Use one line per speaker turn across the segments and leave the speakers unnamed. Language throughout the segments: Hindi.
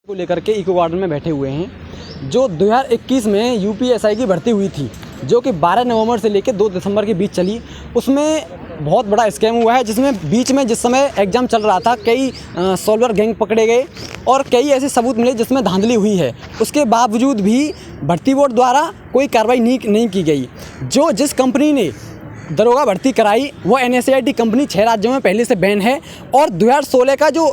को लेकर के इको गार्डन में बैठे हुए हैं। जो 2021 में यूपीएसआई की भर्ती हुई थी, जो कि 12 नवंबर से लेकर 2 दिसंबर के बीच चली, उसमें बहुत बड़ा स्कैम हुआ है। जिसमें बीच में जिस समय एग्ज़ाम चल रहा था, कई सॉल्वर गैंग पकड़े गए और कई ऐसे सबूत मिले जिसमें धांधली हुई है। उसके बावजूद भी भर्ती बोर्ड द्वारा कोई कार्रवाई नहीं की गई। जिस कंपनी ने दरोगा भर्ती कराई वो NSAIT कंपनी 6 राज्यों में पहले से बैन है। और 2016 का जो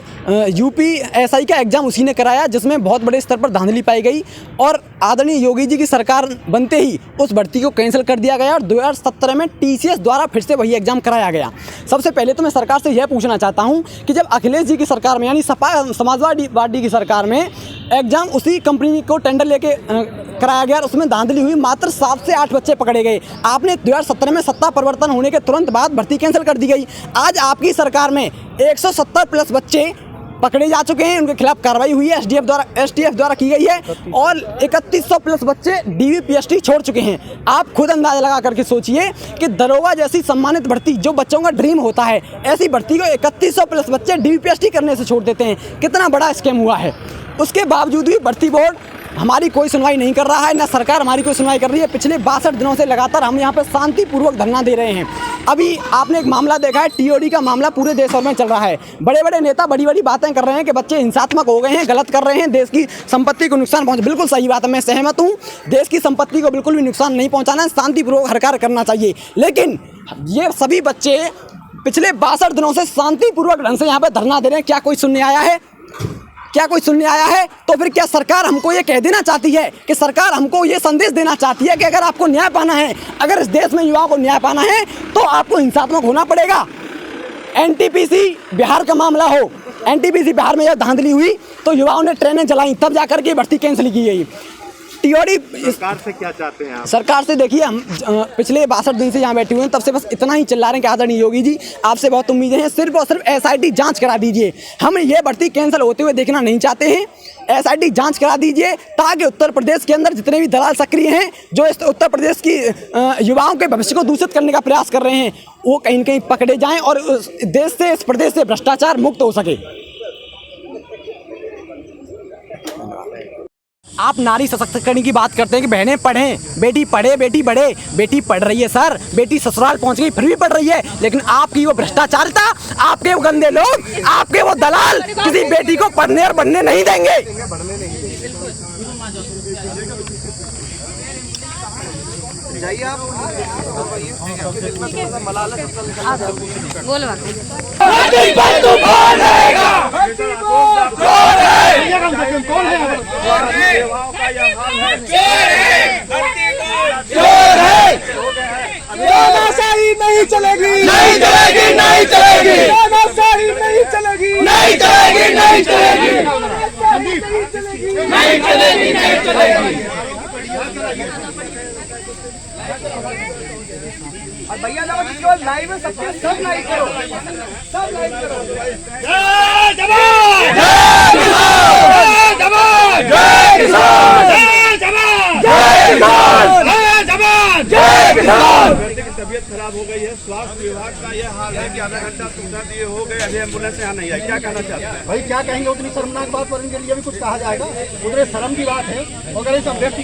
यूपीएसआई का एग्ज़ाम उसी ने कराया, जिसमें बहुत बड़े स्तर पर धांधली पाई गई और आदरणीय योगी जी की सरकार बनते ही उस भर्ती को कैंसिल कर दिया गया और 2017 में TCS द्वारा फिर से वही एग्ज़ाम कराया गया। सबसे पहले तो मैं सरकार से यह पूछना चाहता हूं कि जब अखिलेश जी की सरकार में, यानी समाजवादी पार्टी की सरकार में, एग्ज़ाम उसी कंपनी को टेंडर लेके कराया गया और उसमें धांधली हुई, मात्र 7 से 8 बच्चे पकड़े गए। आपने 2017 में सत्ता परिवर्तन होने के तुरंत बाद भर्ती कैंसिल कर दी गई। आज आपकी सरकार में 170 प्लस बच्चे पकड़े जा चुके हैं, उनके खिलाफ कार्रवाई हुई है, STF द्वारा की गई है और 3100 प्लस बच्चे DVPST छोड़ चुके हैं। आप खुद अंदाजा लगा करके सोचिए कि दरोगा जैसी सम्मानित भर्ती, जो बच्चों का ड्रीम होता है, ऐसी भर्ती को 3100 प्लस बच्चे DVPST करने से छोड़ देते हैं। कितना बड़ा स्कैम हुआ है। उसके बावजूद भी भर्ती बोर्ड हमारी कोई सुनवाई नहीं कर रहा है, ना सरकार हमारी कोई सुनवाई कर रही है। पिछले 62 दिनों से लगातार हम यहाँ पर शांतिपूर्वक धरना दे रहे हैं। अभी आपने एक मामला देखा है, TOD का मामला पूरे देश भर में चल रहा है। बड़े बड़े नेता बड़ी बड़ी बातें कर रहे हैं कि बच्चे हिंसात्मक हो गए हैं, गलत कर रहे हैं, देश की संपत्ति को नुकसान पहुँच। बिल्कुल सही बात है, मैं सहमत हूँ। देश की संपत्ति को बिल्कुल भी नुकसान नहीं पहुँचाना है, शांतिपूर्वक हर कार्य करना चाहिए। लेकिन ये सभी बच्चे पिछले 62 दिनों से शांतिपूर्वक ढंग से यहाँ पर धरना दे रहे हैं। क्या कोई सुनने आया है? क्या कोई सुनने आया है? तो फिर क्या सरकार हमको ये कह देना चाहती है कि सरकार हमको ये संदेश देना चाहती है कि अगर आपको न्याय पाना है, अगर इस देश में युवाओं को न्याय पाना है, तो आपको हिंसात्मक होना पड़ेगा? NTPC बिहार का मामला हो, NTPC बिहार में जब धांधली हुई तो युवाओं ने ट्रेनें जलाई, तब जाकर के भर्ती कैंसिल की गई। TOD
सरकार से क्या चाहते हैं आप?
सरकार से देखिए, हम पिछले 62 दिन से यहाँ बैठे हुए हैं, तब से बस इतना ही चिल्ला रहे हैं कि आदरणीय योगी जी, आपसे बहुत उम्मीदें हैं, सिर्फ और सिर्फ SIT जांच करा दीजिए। हम ये भर्ती कैंसिल होते हुए देखना नहीं चाहते हैं। SIT जांच करा दीजिए ताकि उत्तर प्रदेश के अंदर जितने भी दलाल सक्रिय हैं, जो इस उत्तर प्रदेश की युवाओं के भविष्य को दूषित करने का प्रयास कर रहे हैं, वो कहीं न कहीं पकड़े जाएँ और उस देश से, इस प्रदेश से भ्रष्टाचार मुक्त हो सके। आप नारी सशक्तिकरण की बात करते हैं कि बहनें पढ़ें, बेटी पढ़े बेटी बढ़े। बेटी पढ़ रही है सर, बेटी ससुराल पहुंच गई फिर भी पढ़ रही है, लेकिन आपकी वो भ्रष्टाचारिता, आपके वो गंदे लोग, आपके वो दलाल किसी बेटी को पढ़ने और बढ़ने नहीं देंगे।
नहीं चलेगी, नहीं चलेगी, नहीं चलेगी, नहीं चलेगी, नहीं चलेगी, नहीं चलेगी, नहीं चलेगी, नहीं चलेगी। और भैया जब लाइव में सबके सब लाइव करो, सब लाइव करो। जय जवान, जय जवान, जय किसान, जय जवान, जय किसान, जय जवान, जय किसान।
तबीयत खराब हो गई है, स्वास्थ्य विभाग का यह हाल है कि आधा घंटा सुविधा दिए हो गए, अभी एम्बुलेंस यहाँ नहीं आई। क्या कहना चाहते हैं?
भाई क्या कहेंगे, उतनी शर्मनाक बात पर इनके लिए भी कुछ कहा जाएगा, उतने शर्म की बात है। अगर इस अभ्यर्थी